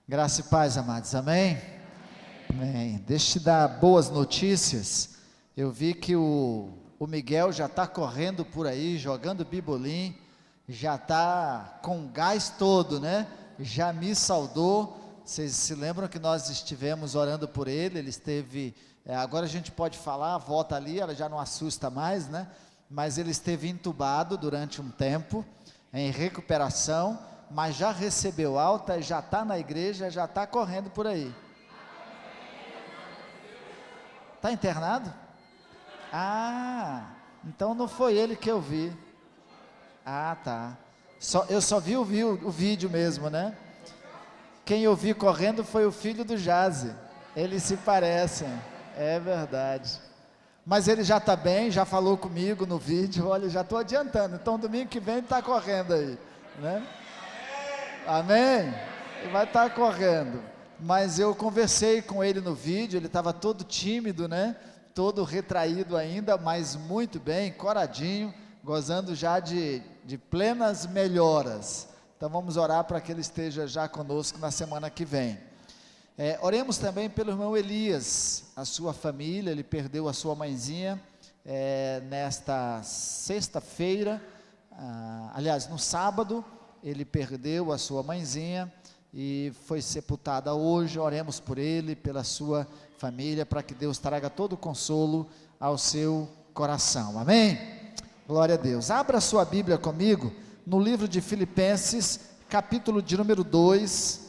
Graça e paz, amados, amém? Amém. Deixa eu te dar boas notícias. Eu vi que o Miguel já está correndo por aí, jogando bibolim, já está com o gás todo, né? Já me saudou. Vocês se lembram que nós estivemos orando por ele? Ele esteve, agora a gente pode falar, volta ali, ela já não assusta mais, né? Mas ele esteve entubado durante um tempo, em recuperação, mas já recebeu alta, já está na igreja, já está correndo por aí. Está internado? Ah, então não foi ele que eu vi. Ah, tá. Eu só vi o vídeo mesmo, né? Quem eu vi correndo foi o filho do Jaze. Eles se parecem, é verdade. Mas ele já está bem, já falou comigo no vídeo. Olha, já estou adiantando. Então domingo que vem ele está correndo aí, né? Amém? Ele vai estar correndo. Mas eu conversei com ele no vídeo, ele estava todo tímido, né? Todo retraído ainda, mas muito bem, coradinho, gozando já de plenas melhoras. Então vamos orar para que ele esteja já conosco na semana que vem. Oremos também pelo irmão Elias, a sua família. Ele perdeu a sua mãezinha nesta sexta-feira, aliás, no sábado, ele perdeu a sua mãezinha e foi sepultada hoje. Oremos por ele, pela sua família, para que Deus traga todo o consolo ao seu coração, amém? Glória a Deus. Abra sua Bíblia comigo, no livro de Filipenses, capítulo de número 2,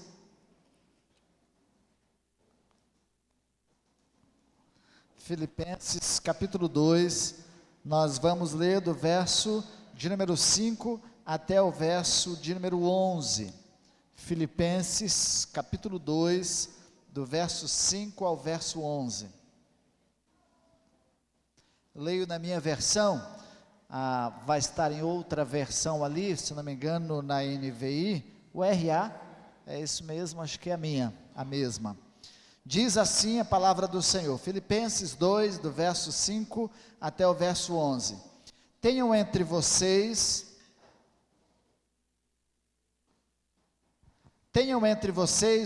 Filipenses capítulo 2, nós vamos ler do verso de número 5 até o verso de número 11, Filipenses capítulo 2, do verso 5 ao verso 11, leio na minha versão, vai estar em outra versão ali, se não me engano na NVI, o RA, é isso mesmo, acho que é a mesma. Diz assim a palavra do Senhor, Filipenses 2, do verso 5 até o verso 11, tenham entre vocês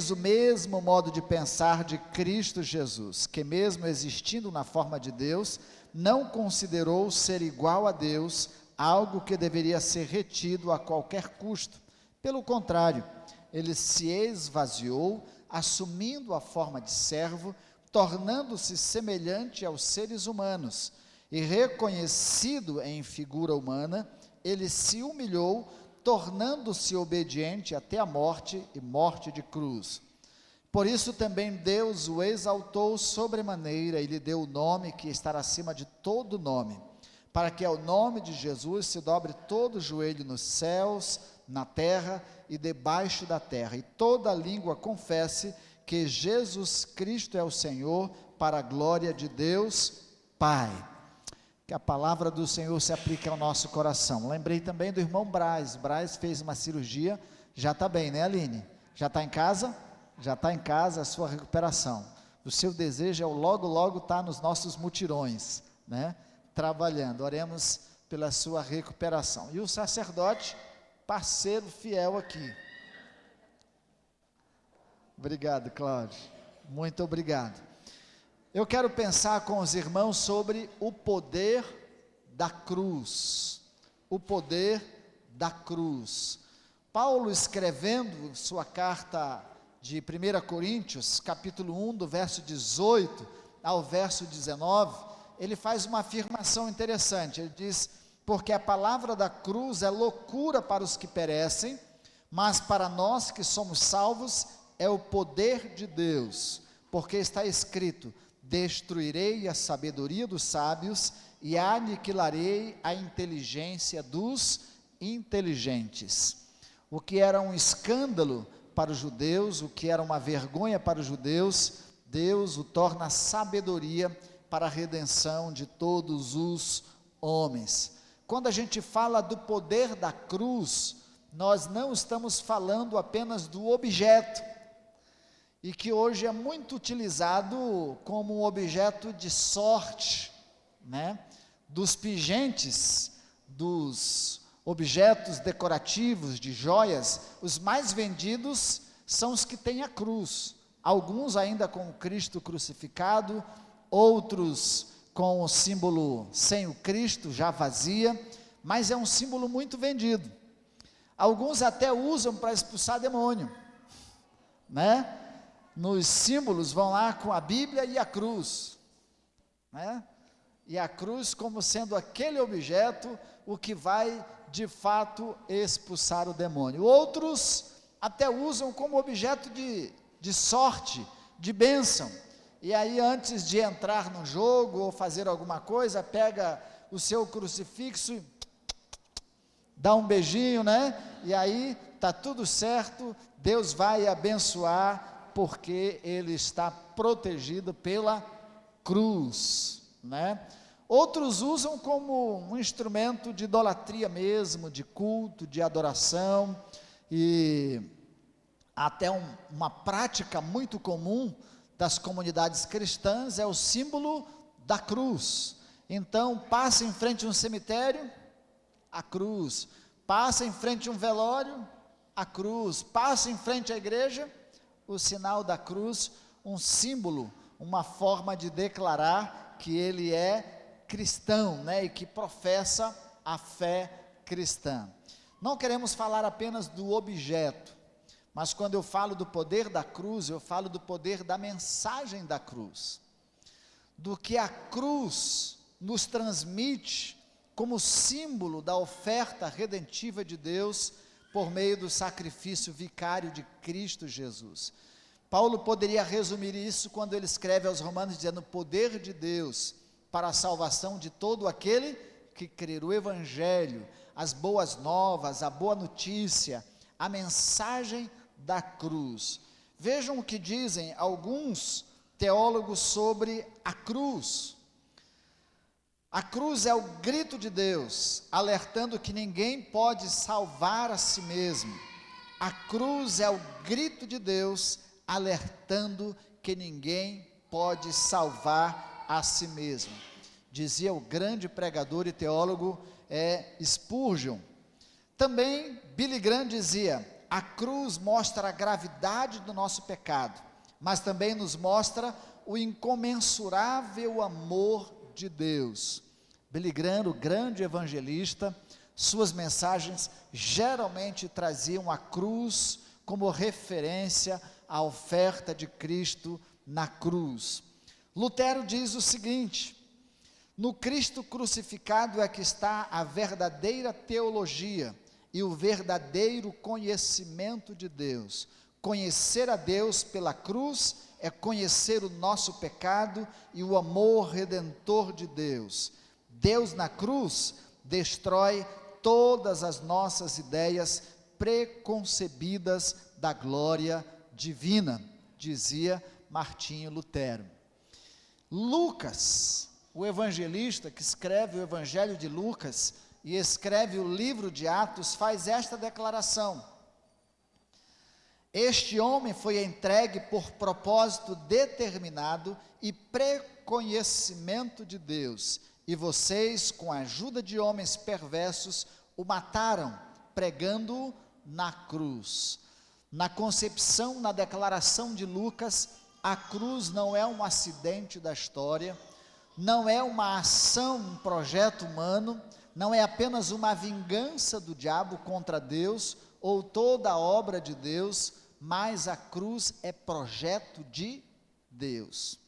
o mesmo modo de pensar de Cristo Jesus, que mesmo existindo na forma de Deus, não considerou ser igual a Deus algo que deveria ser retido a qualquer custo. Pelo contrário, ele se esvaziou, assumindo a forma de servo, tornando-se semelhante aos seres humanos, e reconhecido em figura humana, ele se humilhou, tornando-se obediente até a morte e morte de cruz. Por isso também Deus o exaltou sobremaneira e lhe deu o nome que está acima de todo nome, para que ao nome de Jesus se dobre todo o joelho nos céus, na terra e debaixo da terra, e toda língua confesse que Jesus Cristo é o Senhor, para a glória de Deus Pai. Que a palavra do Senhor se aplique ao nosso coração. Lembrei também do irmão Braz fez uma cirurgia, já está bem, né, Aline? Já está em casa? Já está em casa a sua recuperação. O seu desejo é logo estar nos nossos mutirões, né? Trabalhando. Oremos pela sua recuperação. E o sacerdote, parceiro fiel aqui. Obrigado, Cláudio. Muito obrigado. Eu quero pensar com os irmãos sobre o poder da cruz. O poder da cruz. Paulo, escrevendo sua carta de 1 Coríntios, capítulo 1, do verso 18 ao verso 19, ele faz uma afirmação interessante. Ele diz: porque a palavra da cruz é loucura para os que perecem, mas para nós que somos salvos é o poder de Deus, porque está escrito: destruirei a sabedoria dos sábios e aniquilarei a inteligência dos inteligentes. O que era um escândalo para os judeus, o que era uma vergonha para os judeus, Deus o torna sabedoria para a redenção de todos os homens. Quando a gente fala do poder da cruz, nós não estamos falando apenas do objeto, e que hoje é muito utilizado como um objeto de sorte, né? Dos pingentes, dos objetos decorativos, de joias, os mais vendidos são os que têm a cruz, alguns ainda com o Cristo crucificado, outros com o símbolo sem o Cristo, já vazia, mas é um símbolo muito vendido. Alguns até usam para expulsar demônio, né? Nos símbolos vão lá com a Bíblia e a cruz, né? E a cruz como sendo aquele objeto, o que vai de fato expulsar o demônio. Outros até usam como objeto de sorte, de bênção, e aí antes de entrar no jogo ou fazer alguma coisa, pega o seu crucifixo e dá um beijinho, né? E aí está tudo certo, Deus vai abençoar, porque ele está protegido pela cruz, né? Outros usam como um instrumento de idolatria mesmo, de culto, de adoração, e até uma prática muito comum das comunidades cristãs é o símbolo da cruz. Então, passa em frente a um cemitério, a cruz, passa em frente a um velório, a cruz, passa em frente à igreja, o sinal da cruz, um símbolo, uma forma de declarar que ele é cristão, né, e que professa a fé cristã. Não queremos falar apenas do objeto, mas quando eu falo do poder da cruz, eu falo do poder da mensagem da cruz, do que a cruz nos transmite como símbolo da oferta redentiva de Deus por meio do sacrifício vicário de Cristo Jesus. Paulo poderia resumir isso quando ele escreve aos Romanos dizendo: o poder de Deus para a salvação de todo aquele que crer. O Evangelho, as boas novas, a boa notícia, a mensagem da cruz. Vejam o que dizem alguns teólogos sobre a cruz. A cruz é o grito de Deus, alertando que ninguém pode salvar a si mesmo. A cruz é o grito de Deus, alertando que ninguém pode salvar a si mesmo. Dizia o grande pregador e teólogo Spurgeon. Também Billy Graham dizia: a cruz mostra a gravidade do nosso pecado, mas também nos mostra o incomensurável amor de Deus. Billy Graham, o grande evangelista, suas mensagens geralmente traziam a cruz como referência à oferta de Cristo na cruz. Lutero diz o seguinte: no Cristo crucificado é que está a verdadeira teologia e o verdadeiro conhecimento de Deus. Conhecer a Deus pela cruz é conhecer o nosso pecado e o amor redentor de Deus. Deus na cruz destrói todas as nossas ideias preconcebidas da glória divina, dizia Martinho Lutero. Lucas, o evangelista que escreve o Evangelho de Lucas e escreve o livro de Atos, faz esta declaração: este homem foi entregue por propósito determinado e preconhecimento de Deus, e vocês, com a ajuda de homens perversos, o mataram, pregando-o na cruz. Na concepção, na declaração de Lucas, a cruz não é um acidente da história, não é uma ação, um projeto humano, não é apenas uma vingança do diabo contra Deus, ou toda a obra de Deus, mas a cruz é projeto de Deus.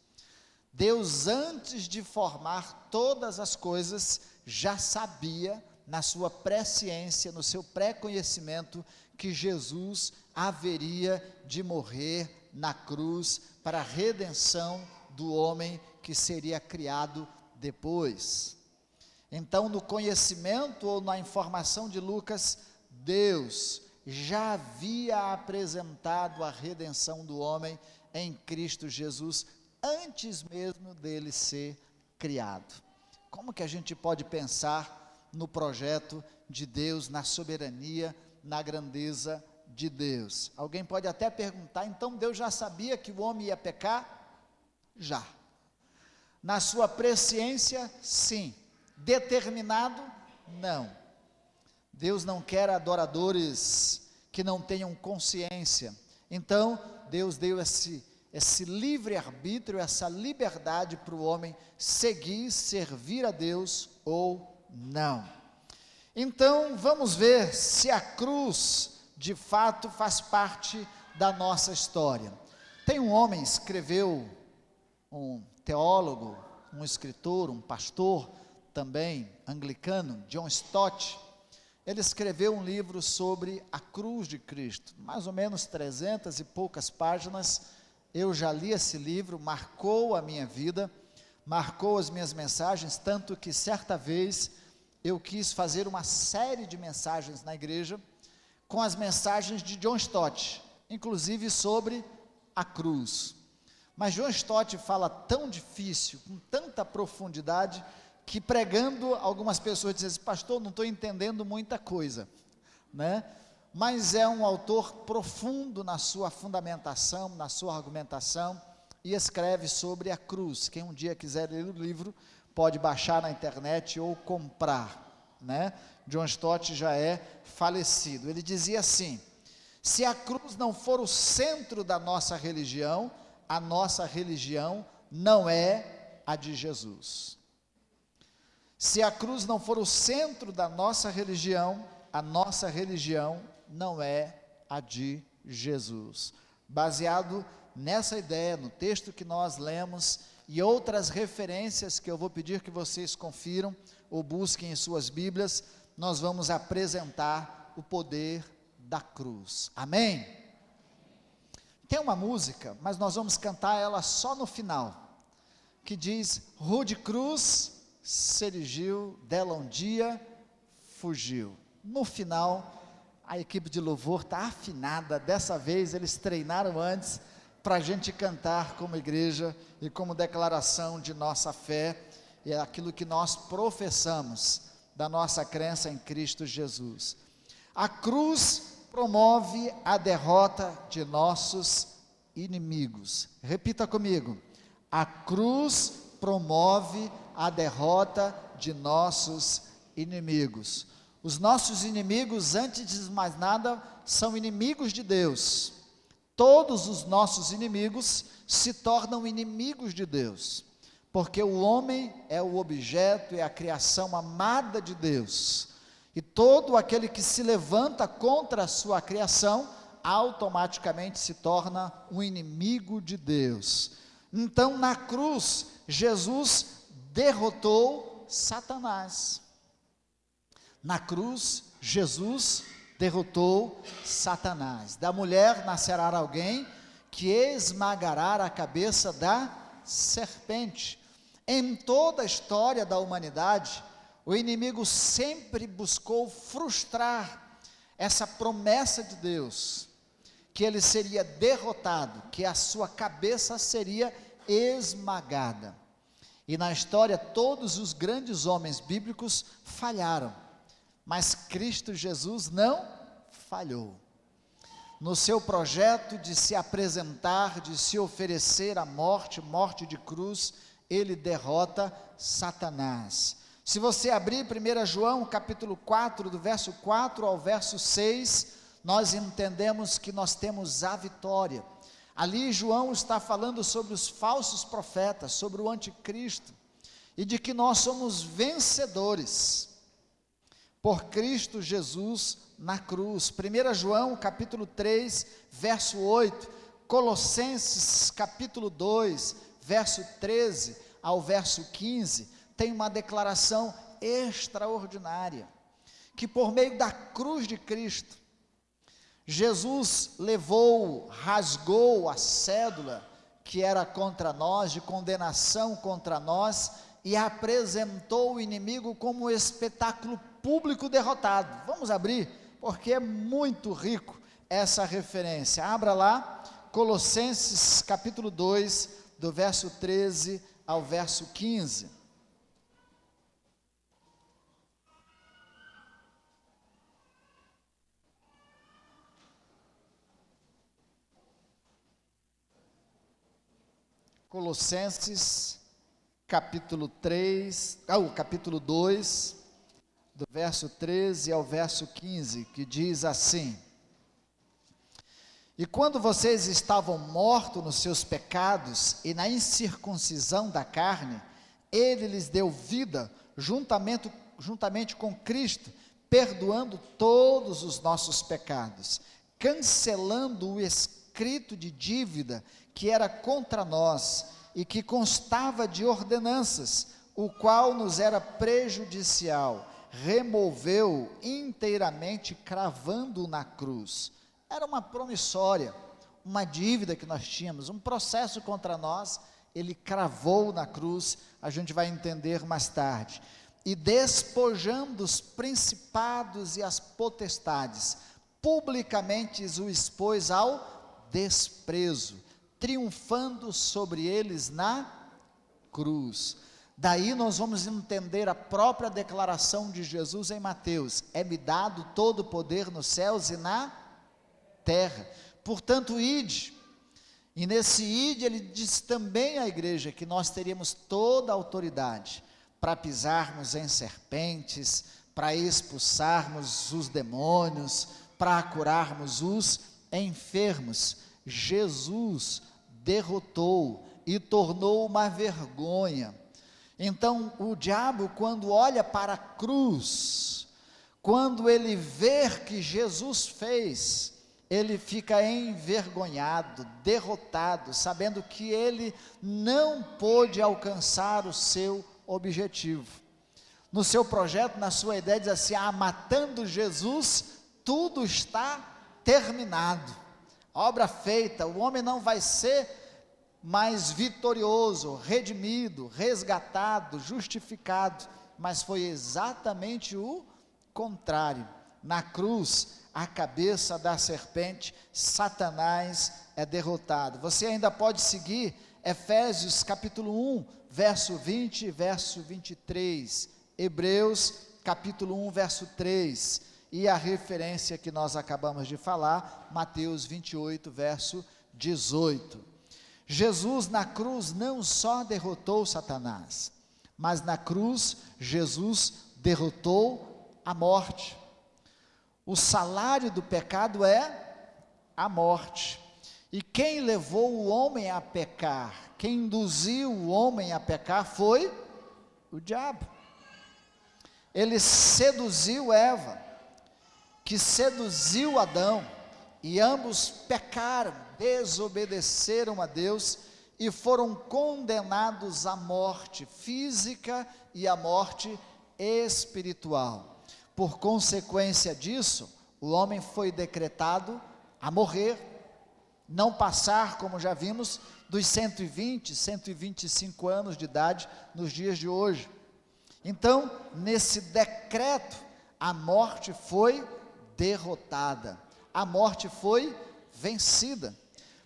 Deus, antes de formar todas as coisas, já sabia, na sua presciência, no seu pré-conhecimento, que Jesus haveria de morrer na cruz para a redenção do homem que seria criado depois. Então, no conhecimento ou na informação de Lucas, Deus já havia apresentado a redenção do homem em Cristo Jesus, antes mesmo dele ser criado. Como que a gente pode pensar no projeto de Deus, na soberania, na grandeza de Deus? Alguém pode até perguntar: então Deus já sabia que o homem ia pecar? Já. Na sua presciência, sim. Determinado? Não. Deus não quer adoradores que não tenham consciência. Então, Deus deu esse livre-arbítrio, essa liberdade para o homem seguir, servir a Deus ou não. Então, vamos ver se a cruz, de fato, faz parte da nossa história. Tem um homem, escreveu, um teólogo, um escritor, um pastor, também anglicano, John Stott. Ele escreveu um livro sobre a cruz de Cristo, mais ou menos 300 e poucas páginas. Eu já li esse livro, marcou a minha vida, marcou as minhas mensagens, tanto que certa vez eu quis fazer uma série de mensagens na igreja, com as mensagens de John Stott, inclusive sobre a cruz. Mas John Stott fala tão difícil, com tanta profundidade, que pregando, algumas pessoas dizem assim: pastor, não estou entendendo muita coisa, né? Mas é um autor profundo na sua fundamentação, na sua argumentação, e escreve sobre a cruz. Quem um dia quiser ler o livro, pode baixar na internet ou comprar, né? John Stott já é falecido. Ele dizia assim: se a cruz não for o centro da nossa religião, a nossa religião não é a de Jesus. Se a cruz não for o centro da nossa religião, a nossa religião não é a de Jesus. Baseado nessa ideia, no texto que nós lemos e outras referências que eu vou pedir que vocês confiram ou busquem em suas Bíblias, nós vamos apresentar o poder da cruz. Amém? Tem uma música, mas nós vamos cantar ela só no final, que diz: rude cruz se erigiu, dela um dia fugiu. No final, a equipe de louvor está afinada, dessa vez eles treinaram antes, para a gente cantar como igreja, e como declaração de nossa fé, e é aquilo que nós professamos, da nossa crença em Cristo Jesus. A cruz promove a derrota de nossos inimigos. Repita comigo: a cruz promove a derrota de nossos inimigos. Os nossos inimigos, antes de mais nada, são inimigos de Deus. Todos os nossos inimigos se tornam inimigos de Deus, porque o homem é o objeto, é a criação amada de Deus, e todo aquele que se levanta contra a sua criação, automaticamente se torna um inimigo de Deus. Então, na cruz, Jesus derrotou Satanás. Na cruz, Jesus derrotou Satanás. Da mulher nascerá alguém que esmagará a cabeça da serpente. Em toda a história da humanidade, o inimigo sempre buscou frustrar essa promessa de Deus, que ele seria derrotado, que a sua cabeça seria esmagada. E na história, todos os grandes homens bíblicos falharam, mas Cristo Jesus não falhou. No seu projeto de se apresentar, de se oferecer à morte de cruz, ele derrota Satanás. Se você abrir 1 João capítulo 4, do verso 4 ao verso 6, nós entendemos que nós temos a vitória. Ali João está falando sobre os falsos profetas, sobre o anticristo, e de que nós somos vencedores por Cristo Jesus na cruz. 1 João capítulo 3, verso 8, Colossenses capítulo 2, verso 13 ao verso 15, tem uma declaração extraordinária, que por meio da cruz de Cristo, Jesus levou, rasgou a cédula que era contra nós, de condenação contra nós, e apresentou o inimigo como um espetáculo público derrotado. Vamos abrir, porque é muito rico essa referência. Abra lá, Colossenses capítulo 2, do verso 13 ao verso 15. Colossenses, capítulo 2, do verso 13 ao verso 15, que diz assim: E quando vocês estavam mortos nos seus pecados e na incircuncisão da carne, ele lhes deu vida juntamente com Cristo, perdoando todos os nossos pecados, cancelando o escrito de dívida que era contra nós e que constava de ordenanças, o qual nos era prejudicial, removeu inteiramente, cravando-o na cruz. Era uma promissória, uma dívida que nós tínhamos, um processo contra nós, ele cravou na cruz, a gente vai entender mais tarde. E despojando os principados e as potestades, publicamente o expôs ao desprezo, triunfando sobre eles na cruz. Daí nós vamos entender a própria declaração de Jesus em Mateus: é-me dado todo o poder nos céus e na terra, portanto ide. E nesse ide ele diz também à igreja que nós teríamos toda a autoridade para pisarmos em serpentes, para expulsarmos os demônios, para curarmos os enfermos. Jesus derrotou e tornou uma vergonha. Então o diabo, quando olha para a cruz, quando ele vê que Jesus fez, ele fica envergonhado, derrotado, sabendo que ele não pôde alcançar o seu objetivo. No seu projeto, na sua ideia, diz assim: matando Jesus, tudo está terminado, obra feita, o homem não vai ser mais vitorioso, redimido, resgatado, justificado, mas foi exatamente o contrário. Na cruz, a cabeça da serpente, Satanás é derrotado. Você ainda pode seguir Efésios capítulo 1, verso 20 e verso 23, Hebreus capítulo 1, verso 3, e a referência que nós acabamos de falar, Mateus 28, verso 18. Jesus na cruz não só derrotou Satanás, mas na cruz Jesus derrotou a morte. O salário do pecado é a morte. E quem levou o homem a pecar, quem induziu o homem a pecar foi o diabo. Ele seduziu Eva, que seduziu Adão, e ambos pecaram, desobedeceram a Deus e foram condenados à morte física e à morte espiritual. Por consequência disso, o homem foi decretado a morrer, não passar, como já vimos, dos 120, 125 anos de idade nos dias de hoje. Então, nesse decreto, a morte foi derrotada, a morte foi vencida,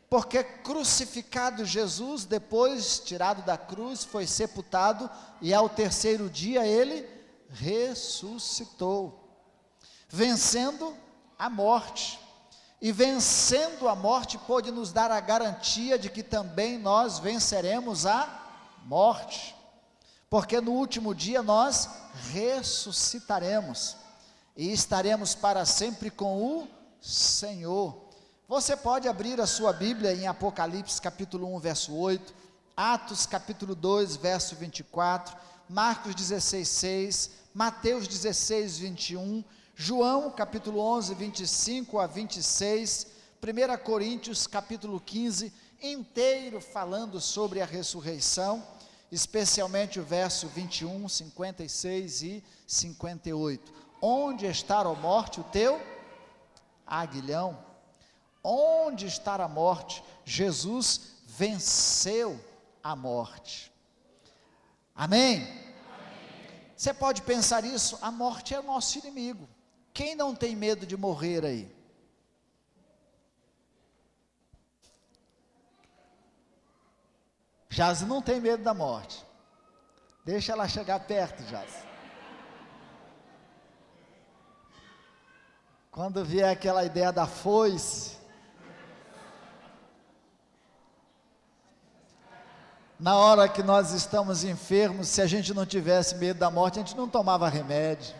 porque crucificado Jesus, depois tirado da cruz, foi sepultado, e ao terceiro dia ele ressuscitou, vencendo a morte, e vencendo a morte pôde nos dar a garantia de que também nós venceremos a morte, porque no último dia nós ressuscitaremos, e estaremos para sempre com o Senhor. Você pode abrir a sua Bíblia em Apocalipse capítulo 1, verso 8, Atos capítulo 2, verso 24, Marcos 16, 6, Mateus 16, 21, João capítulo 11, 25 a 26, 1 Coríntios capítulo 15, inteiro falando sobre a ressurreição, especialmente o verso 21, 56 e 58. Onde está, ó morte, o teu aguilhão? Onde está a morte? Jesus venceu a morte. Amém? Você pode pensar isso, a morte é o nosso inimigo. Quem não tem medo de morrer aí? Jaz não tem medo da morte. Deixa ela chegar perto, Jaz. Quando vier aquela ideia da foice, na hora que nós estamos enfermos, se a gente não tivesse medo da morte, a gente não tomava remédio.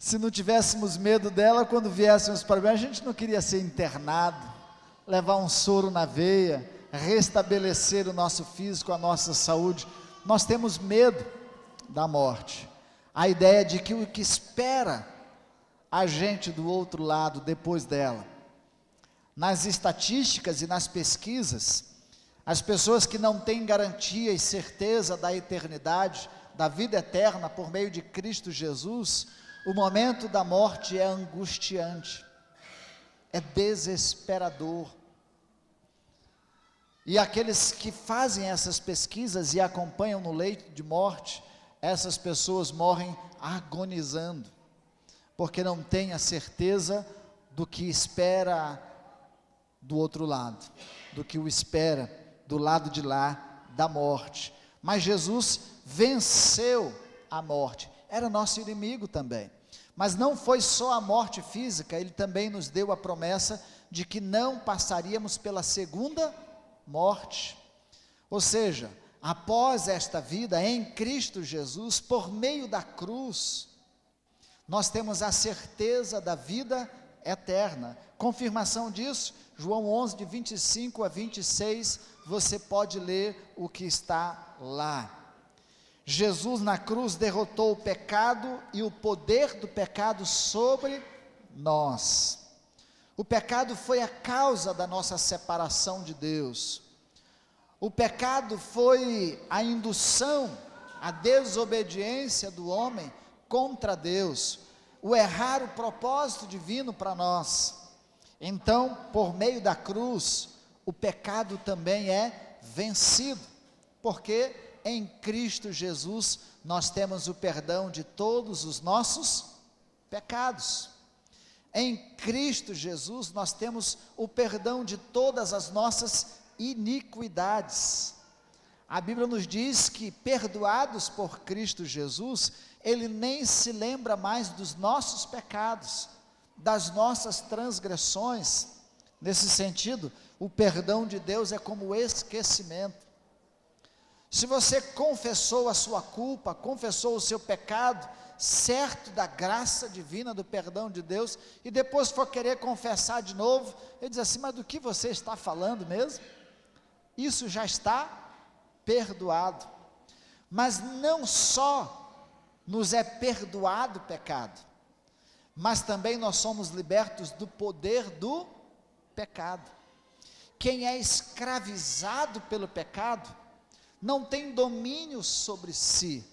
Se não tivéssemos medo dela, quando viéssemos para o a gente não queria ser internado, levar um soro na veia, restabelecer o nosso físico, a nossa saúde. Nós temos medo da morte. A ideia de que o que espera a gente do outro lado depois dela. Nas estatísticas e nas pesquisas, as pessoas que não têm garantia e certeza da eternidade, da vida eterna por meio de Cristo Jesus, o momento da morte é angustiante, é desesperador. E aqueles que fazem essas pesquisas e acompanham no leito de morte, essas pessoas morrem agonizando, porque não têm a certeza do que espera do outro lado, do que o espera do lado de lá da morte. Mas Jesus venceu a morte, era nosso inimigo também, mas não foi só a morte física, ele também nos deu a promessa de que não passaríamos pela segunda morte, ou seja, após esta vida em Cristo Jesus, por meio da cruz, nós temos a certeza da vida eterna. Confirmação disso, João 11, de 25 a 26, você pode ler o que está lá. Jesus na cruz derrotou o pecado e o poder do pecado sobre nós. O pecado foi a causa da nossa separação de Deus. O pecado foi a indução, a desobediência do homem contra Deus, o errar o propósito divino para nós. Então, por meio da cruz, o pecado também é vencido, porque em Cristo Jesus nós temos o perdão de todos os nossos pecados. Em Cristo Jesus nós temos o perdão de todas as nossas iniquidades. A Bíblia nos diz que, perdoados por Cristo Jesus, Ele nem se lembra mais dos nossos pecados, das nossas transgressões. Nesse sentido, o perdão de Deus é como esquecimento. Se você confessou a sua culpa, confessou o seu pecado, certo da graça divina, do perdão de Deus, e depois for querer confessar de novo, ele diz assim: mas do que você está falando mesmo? Isso já está perdoado. Mas não só nos é perdoado o pecado, mas também nós somos libertos do poder do pecado. Quem é escravizado pelo pecado, não tem domínio sobre si,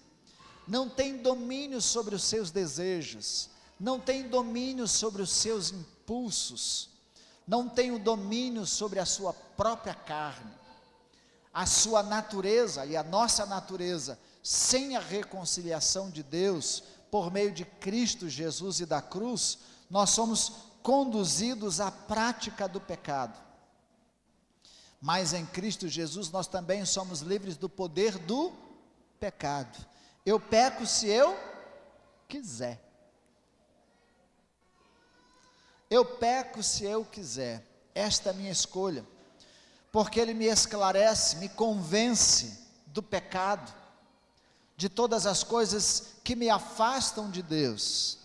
não tem domínio sobre os seus desejos, não tem domínio sobre os seus impulsos, não tem o domínio sobre a sua própria carne. A sua natureza e a nossa natureza, sem a reconciliação de Deus, por meio de Cristo Jesus e da cruz, nós somos conduzidos à prática do pecado. Mas em Cristo Jesus nós também somos livres do poder do pecado. Eu peco se eu quiser. Eu peco se eu quiser. Esta é a minha escolha. Porque Ele me esclarece, me convence do pecado, de todas as coisas que me afastam de Deus.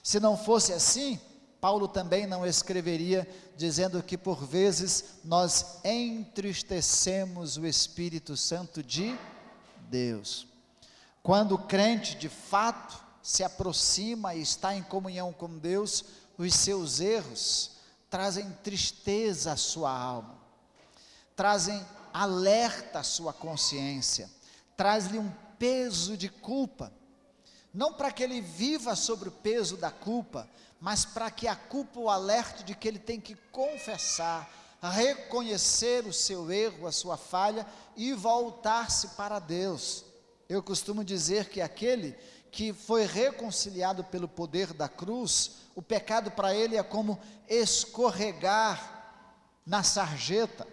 Se não fosse assim, Paulo também não escreveria dizendo que por vezes nós entristecemos o Espírito Santo de Deus. Quando o crente de fato se aproxima e está em comunhão com Deus, os seus erros trazem tristeza à sua alma, trazem alerta à sua consciência, traz-lhe um peso de culpa, não para que ele viva sobre o peso da culpa, mas para que a culpa o alerte de que ele tem que confessar, reconhecer o seu erro, a sua falha e voltar-se para Deus. Eu costumo dizer que aquele que foi reconciliado pelo poder da cruz, o pecado para ele é como escorregar na sarjeta,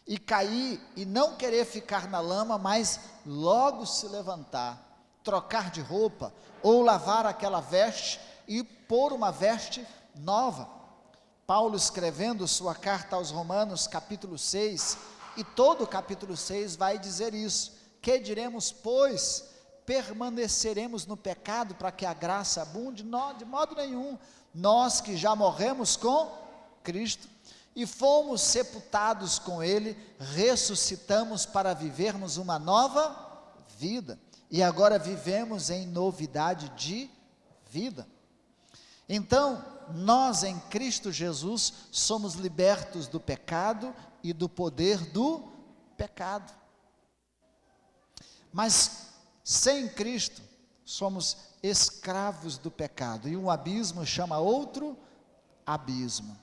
e cair e não querer ficar na lama, mas logo se levantar, trocar de roupa, ou lavar aquela veste e pôr uma veste nova. Paulo, escrevendo sua carta aos Romanos, capítulo 6, e todo o capítulo 6 vai dizer isso: que diremos, pois, permaneceremos no pecado para que a graça abunde? Não, de modo nenhum. Nós que já morremos com Cristo e fomos sepultados com Ele, ressuscitamos para vivermos uma nova vida, e agora vivemos em novidade de vida. Então, nós em Cristo Jesus somos libertos do pecado e do poder do pecado. Mas sem Cristo somos escravos do pecado, e um abismo chama outro abismo.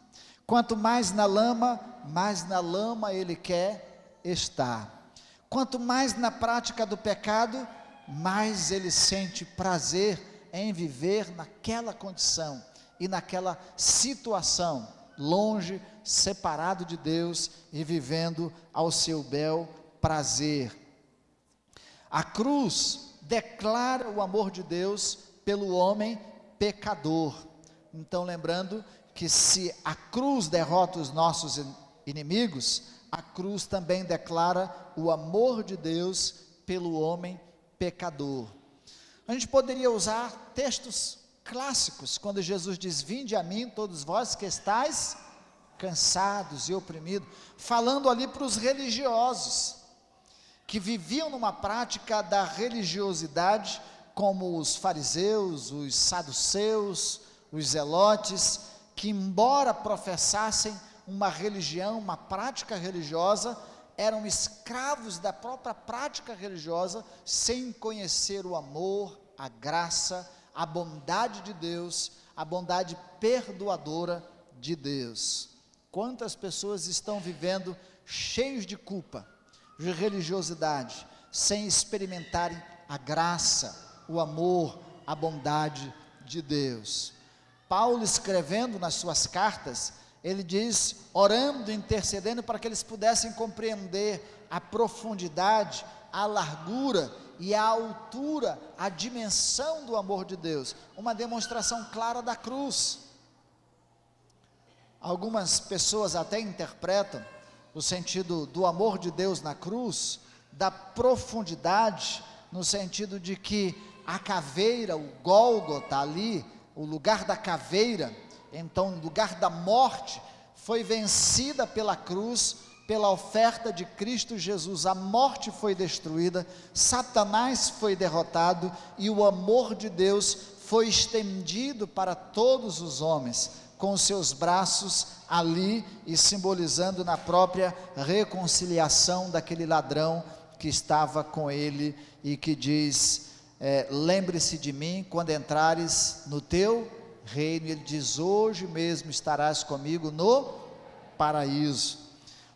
Quanto mais na lama ele quer estar. Quanto mais na prática do pecado, mais ele sente prazer em viver naquela condição e naquela situação, longe, separado de Deus e vivendo ao seu bel prazer. A cruz declara o amor de Deus pelo homem pecador. Então, lembrando que se a cruz derrota os nossos inimigos, a cruz também declara o amor de Deus pelo homem pecador. A gente poderia usar textos clássicos, quando Jesus diz: vinde a mim todos vós que estáis cansados e oprimidos, falando ali para os religiosos, que viviam numa prática da religiosidade, como os fariseus, os saduceus, os zelotes, que embora professassem uma religião, uma prática religiosa, eram escravos da própria prática religiosa, sem conhecer o amor, a graça, a bondade de Deus, a bondade perdoadora de Deus. Quantas pessoas estão vivendo cheios de culpa, de religiosidade, sem experimentarem a graça, o amor, a bondade de Deus. Paulo, escrevendo nas suas cartas, ele diz, orando, intercedendo para que eles pudessem compreender a profundidade, a largura e a altura, a dimensão do amor de Deus, uma demonstração clara da cruz. Algumas pessoas até interpretam o sentido do amor de Deus na cruz, da profundidade, no sentido de que a caveira, o Gólgota ali, o lugar da caveira, então o lugar da morte, foi vencida pela cruz, pela oferta de Cristo Jesus. A morte foi destruída, Satanás foi derrotado e o amor de Deus foi estendido para todos os homens, com os seus braços ali e simbolizando na própria reconciliação daquele ladrão que estava com ele e que diz, lembre-se de mim quando entrares no teu reino. Ele diz, hoje mesmo estarás comigo no paraíso.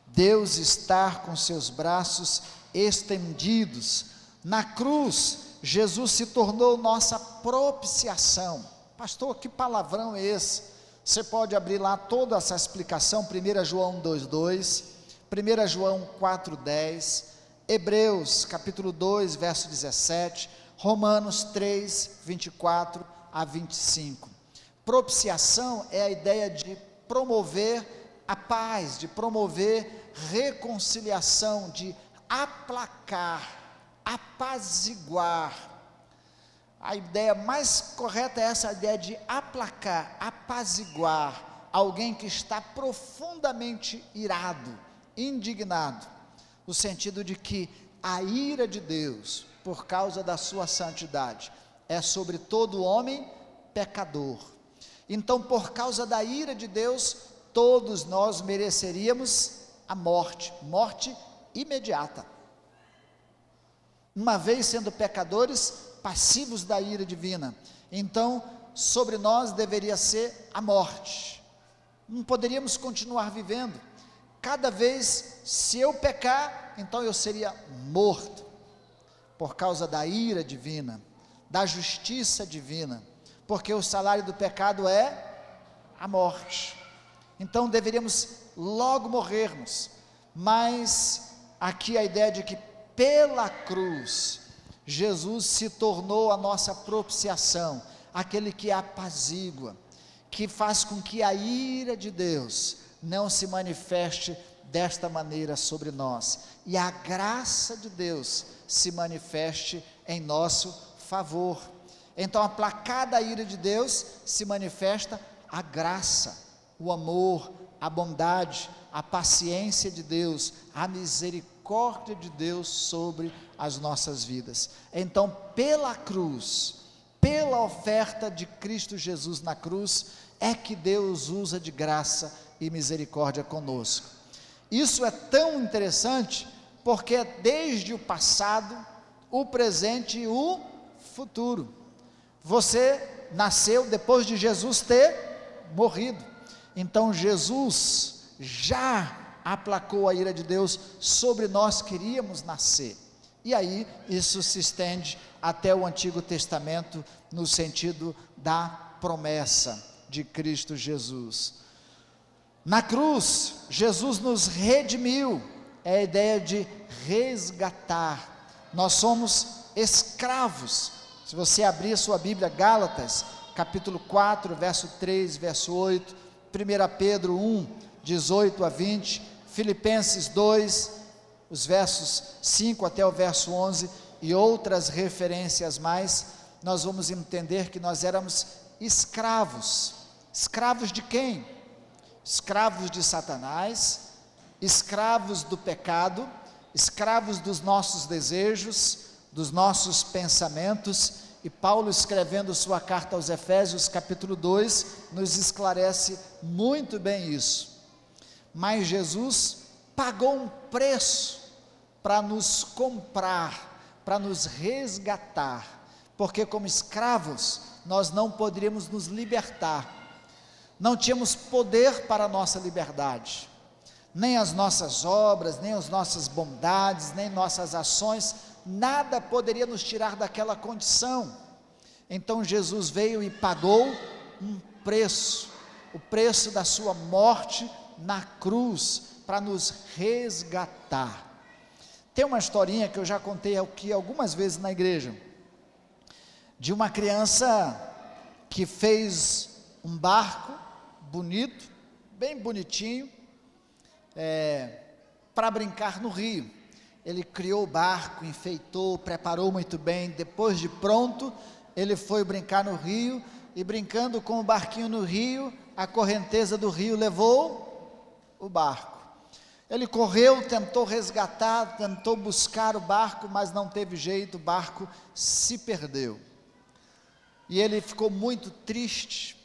Deus está com seus braços estendidos. Na cruz, Jesus se tornou nossa propiciação. Pastor, que palavrão é esse? Você pode abrir lá toda essa explicação, 1 João 2,2, 1 João 4,10, Hebreus capítulo 2, verso 17, Romanos 3, 24 a 25. Propiciação é a ideia de promover a paz, de promover reconciliação, de aplacar, apaziguar. A ideia mais correta é essa ideia de aplacar, apaziguar alguém que está profundamente irado, indignado, no sentido de que a ira de Deus, por causa da sua santidade, é sobre todo homem pecador. Então, por causa da ira de Deus, todos nós mereceríamos a morte, morte imediata. Uma vez sendo pecadores, passivos da ira divina, então sobre nós deveria ser a morte. Não poderíamos continuar vivendo. Cada vez, se eu pecar, então eu seria morto, por causa da ira divina, da justiça divina, porque o salário do pecado é a morte. Então deveríamos logo morrermos, mas aqui a ideia de que pela cruz, Jesus se tornou a nossa propiciação, aquele que apazigua, que faz com que a ira de Deus não se manifeste desta maneira sobre nós, e a graça de Deus se manifeste em nosso favor. Então, aplacada a ira de Deus, se manifesta a graça, o amor, a bondade, a paciência de Deus, a misericórdia de Deus sobre as nossas vidas. Então, pela cruz, pela oferta de Cristo Jesus na cruz, é que Deus usa de graça e misericórdia conosco. Isso é tão interessante, porque é desde o passado, o presente e o futuro. Você nasceu depois de Jesus ter morrido, então Jesus já aplacou a ira de Deus sobre nós que iríamos nascer, e aí isso se estende até o Antigo Testamento, no sentido da promessa de Cristo Jesus. Na cruz, Jesus nos redimiu, é a ideia de resgatar. Nós somos escravos. Se você abrir a sua Bíblia, Gálatas, capítulo 4, verso 3, verso 8, 1 Pedro 1, 18 a 20, Filipenses 2, os versos 5 até o verso 11, e outras referências mais, nós vamos entender que nós éramos escravos. Escravos de quem? Escravos de Satanás, escravos do pecado, escravos dos nossos desejos, dos nossos pensamentos, e Paulo, escrevendo sua carta aos Efésios, capítulo 2, nos esclarece muito bem isso. Mas Jesus pagou um preço para nos comprar, para nos resgatar, porque como escravos, nós não poderíamos nos libertar, não tínhamos poder para a nossa liberdade, nem as nossas obras, nem as nossas bondades, nem nossas ações, nada poderia nos tirar daquela condição. Então Jesus veio e pagou um preço, o preço da sua morte na cruz, para nos resgatar. Tem uma historinha que eu já contei aqui algumas vezes na igreja, de uma criança que fez um barco bonito, bem bonitinho, para brincar no rio. Ele criou o barco, enfeitou, preparou muito bem. Depois de pronto, ele foi brincar no rio, e brincando com o barquinho no rio, a correnteza do rio levou o barco. Ele correu, tentou resgatar, tentou buscar o barco, mas não teve jeito, o barco se perdeu. E ele ficou muito triste,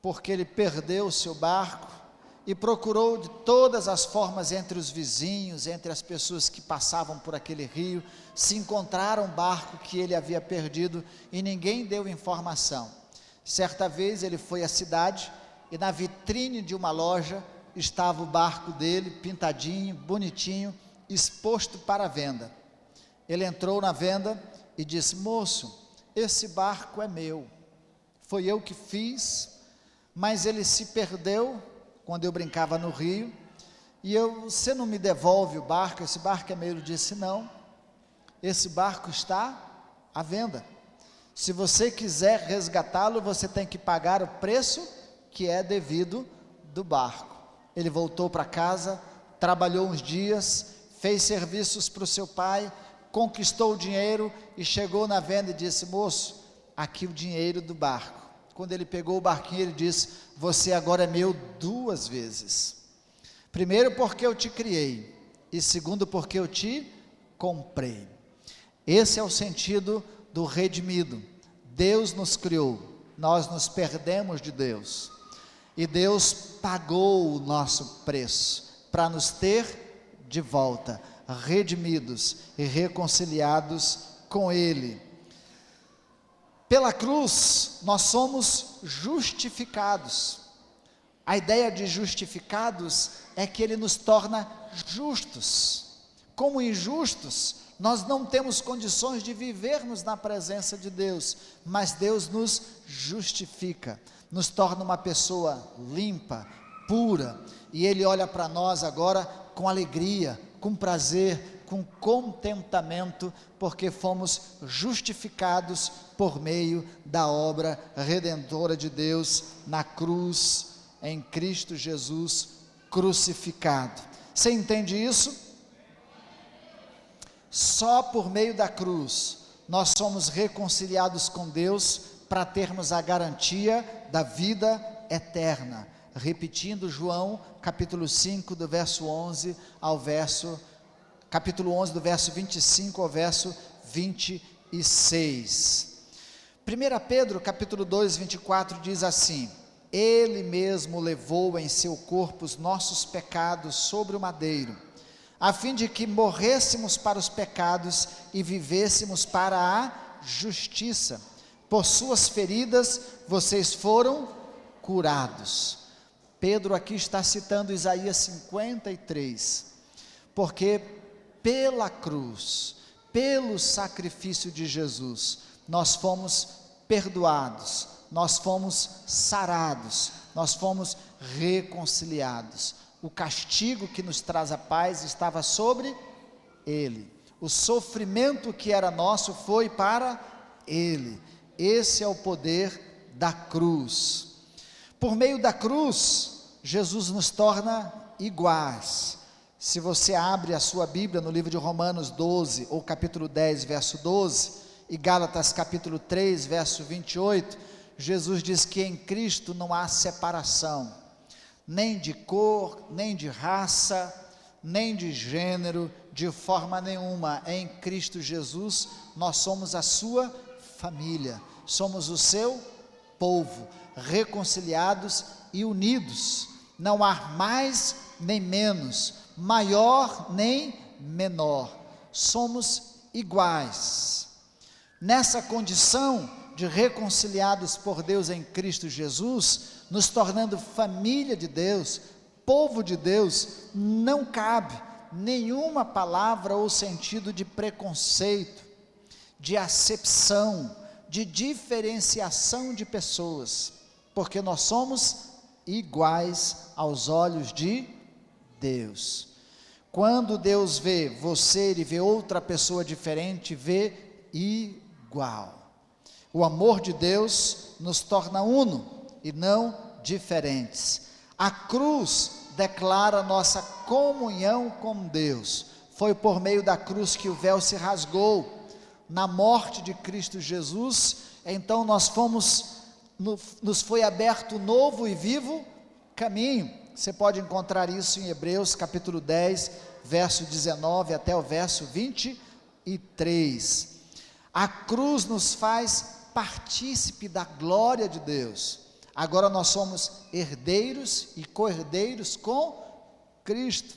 porque ele perdeu o seu barco, e procurou de todas as formas entre os vizinhos, entre as pessoas que passavam por aquele rio, se encontraram um barco que ele havia perdido, e ninguém deu informação. Certa vez ele foi à cidade, e na vitrine de uma loja estava o barco dele, pintadinho, bonitinho, exposto para venda. Ele entrou na venda e disse: moço, esse barco é meu, foi eu que fiz, mas ele se perdeu quando eu brincava no rio, e você não me devolve o barco? Esse barco é meu. Ele disse: não, esse barco está à venda, se você quiser resgatá-lo, você tem que pagar o preço que é devido do barco. Ele voltou para casa, trabalhou uns dias, fez serviços para o seu pai, conquistou o dinheiro, e chegou na venda e disse: moço, aqui o dinheiro do barco. Quando ele pegou o barquinho, ele disse: você agora é meu 2 vezes, primeiro porque eu te criei, e segundo porque eu te comprei. Esse é o sentido do redimido. Deus nos criou, nós nos perdemos de Deus, e Deus pagou o nosso preço, para nos ter de volta, redimidos e reconciliados com Ele. Pela cruz, nós somos justificados. A ideia de justificados é que Ele nos torna justos. Como injustos, nós não temos condições de vivermos na presença de Deus, mas Deus nos justifica, nos torna uma pessoa limpa, pura, e Ele olha para nós agora com alegria, com prazer, com contentamento, porque fomos justificados por meio da obra redentora de Deus na cruz, em Cristo Jesus crucificado. Você entende isso? Só por meio da cruz nós somos reconciliados com Deus para termos a garantia da vida eterna. Repetindo João, capítulo 5, do verso 11 ao verso, capítulo 11, do verso 25 ao verso 26. 1 Pedro, capítulo 2, 24, diz assim: Ele mesmo levou em seu corpo os nossos pecados sobre o madeiro, a fim de que morrêssemos para os pecados e vivêssemos para a justiça. Por suas feridas vocês foram curados. Pedro aqui está citando Isaías 53, porque pela cruz, pelo sacrifício de Jesus, nós fomos perdoados, nós fomos sarados, nós fomos reconciliados. O castigo que nos traz a paz estava sobre ele, o sofrimento que era nosso foi para ele. Esse é o poder da cruz. Por meio da cruz, Jesus nos torna iguais. Se você abre a sua Bíblia no livro de Romanos 12, ou capítulo 10, verso 12, e Gálatas capítulo 3, verso 28, Jesus diz que em Cristo não há separação, nem de cor, nem de raça, nem de gênero, de forma nenhuma. Em Cristo Jesus, nós somos a sua família, somos o seu povo, reconciliados e unidos. Não há mais nem menos, maior nem menor, somos iguais. Nessa condição de reconciliados por Deus em Cristo Jesus, nos tornando família de Deus, povo de Deus, não cabe nenhuma palavra ou sentido de preconceito, de acepção, de diferenciação de pessoas, porque nós somos iguais aos olhos de Deus. Quando Deus vê você e vê outra pessoa diferente, vê igual. O amor de Deus nos torna uno e não diferentes. A cruz declara nossa comunhão com Deus. Foi por meio da cruz que o véu se rasgou. Na morte de Cristo Jesus, então nos foi aberto um novo e vivo caminho. Você pode encontrar isso em Hebreus capítulo 10, verso 19 até o verso 23. A cruz nos faz partícipe da glória de Deus. Agora nós somos herdeiros e co-herdeiros com Cristo.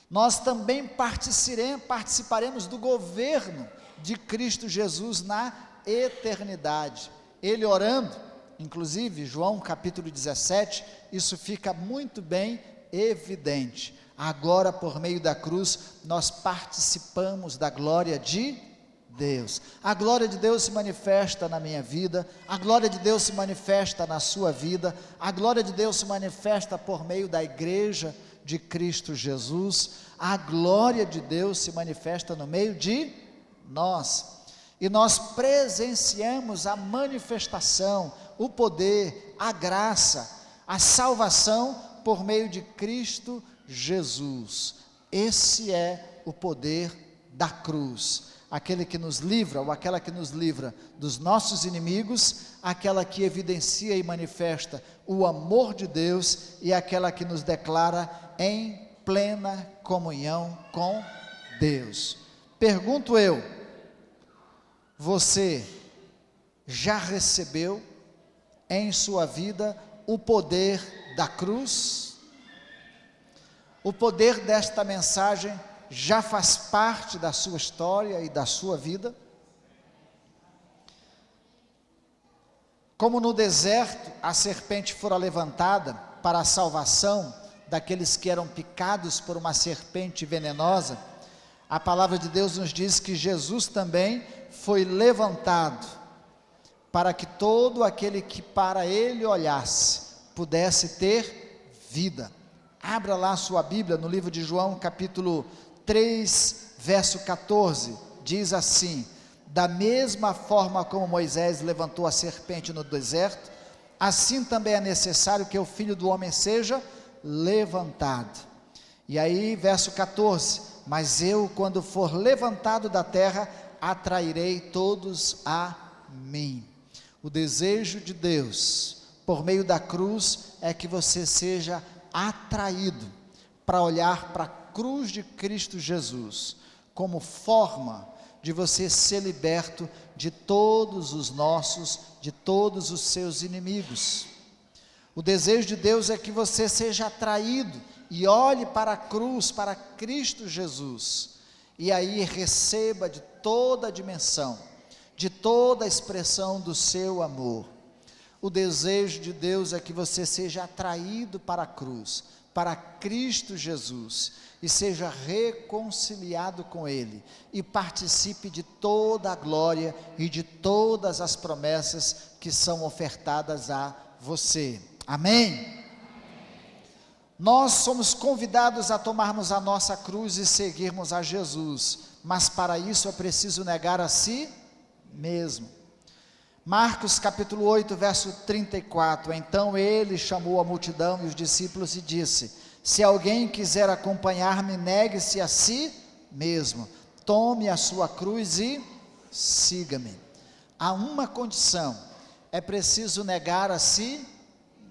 Nós também participaremos do governo de Cristo Jesus na eternidade. Ele orando, inclusive João capítulo 17, isso fica muito bem evidente. Agora, por meio da cruz, nós participamos da glória de Deus. A glória de Deus se manifesta na minha vida, a glória de Deus se manifesta na sua vida, a glória de Deus se manifesta por meio da igreja de Cristo Jesus, a glória de Deus se manifesta no meio de nós, e nós presenciamos a manifestação, o poder, a graça, a salvação por meio de Cristo Jesus. Esse é o poder da cruz, aquele que nos livra, ou aquela que nos livra dos nossos inimigos, aquela que evidencia e manifesta o amor de Deus, e aquela que nos declara em plena comunhão com Deus. Pergunto eu, você já recebeu em sua vida o poder da cruz? O poder desta mensagem já faz parte da sua história e da sua vida? Como no deserto a serpente fora levantada para a salvação daqueles que eram picados por uma serpente venenosa, a palavra de Deus nos diz que Jesus também foi levantado para que todo aquele que para ele olhasse pudesse ter vida. Abra lá sua Bíblia no livro de João capítulo 3, verso 14, diz assim: da mesma forma como Moisés levantou a serpente no deserto, assim também é necessário que o Filho do Homem seja levantado. E aí verso 14, mas eu, quando for levantado da terra, atrairei todos a mim. O desejo de Deus, por meio da cruz, é que você seja atraído para olhar para a cruz de Cristo Jesus, como forma de você ser liberto de todos os seus inimigos. O desejo de Deus é que você seja atraído e olhe para a cruz, para Cristo Jesus, e aí receba de toda a dimensão, de toda a expressão do seu amor. O desejo de Deus é que você seja atraído para a cruz, para Cristo Jesus, e seja reconciliado com Ele, e participe de toda a glória e de todas as promessas que são ofertadas a você. Amém? Nós somos convidados a tomarmos a nossa cruz e seguirmos a Jesus, mas para isso é preciso negar a si mesmo. Marcos capítulo 8, verso 34, então ele chamou a multidão e os discípulos e disse: se alguém quiser acompanhar-me, negue-se a si mesmo, tome a sua cruz e siga-me. Há uma condição, é preciso negar a si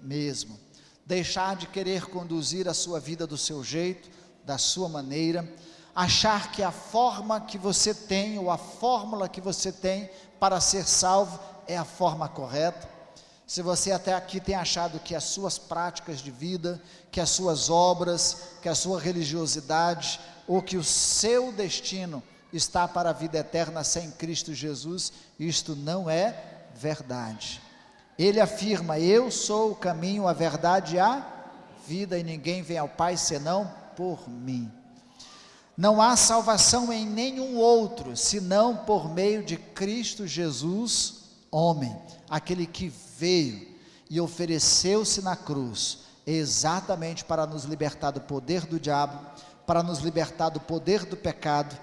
mesmo, deixar de querer conduzir a sua vida do seu jeito, da sua maneira, achar que a forma que você tem, ou a fórmula que você tem para ser salvo, é a forma correta. Se você até aqui tem achado que as suas práticas de vida, que as suas obras, que a sua religiosidade, ou que o seu destino está para a vida eterna sem Cristo Jesus, isto não é verdade. Ele afirma: eu sou o caminho, a verdade e a vida, e ninguém vem ao Pai senão por mim. Não há salvação em nenhum outro, senão por meio de Cristo Jesus, homem, aquele que veio e ofereceu-se na cruz, exatamente para nos libertar do poder do diabo, para nos libertar do poder do pecado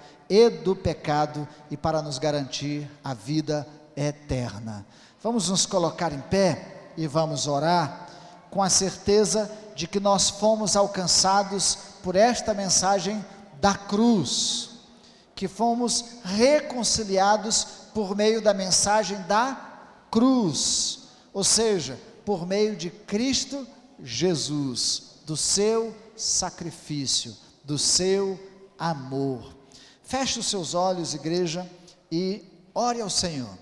e para nos garantir a vida eterna. Vamos nos colocar em pé e vamos orar, com a certeza de que nós fomos alcançados por esta mensagem da cruz, que fomos reconciliados por meio da mensagem da cruz, ou seja, por meio de Cristo Jesus, do seu sacrifício, do seu amor. Feche os seus olhos, igreja, e ore ao Senhor.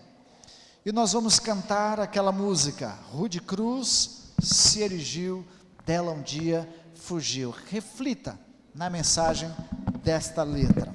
E nós vamos cantar aquela música: rude cruz se erigiu, dela um dia fugiu. Reflita na mensagem desta letra.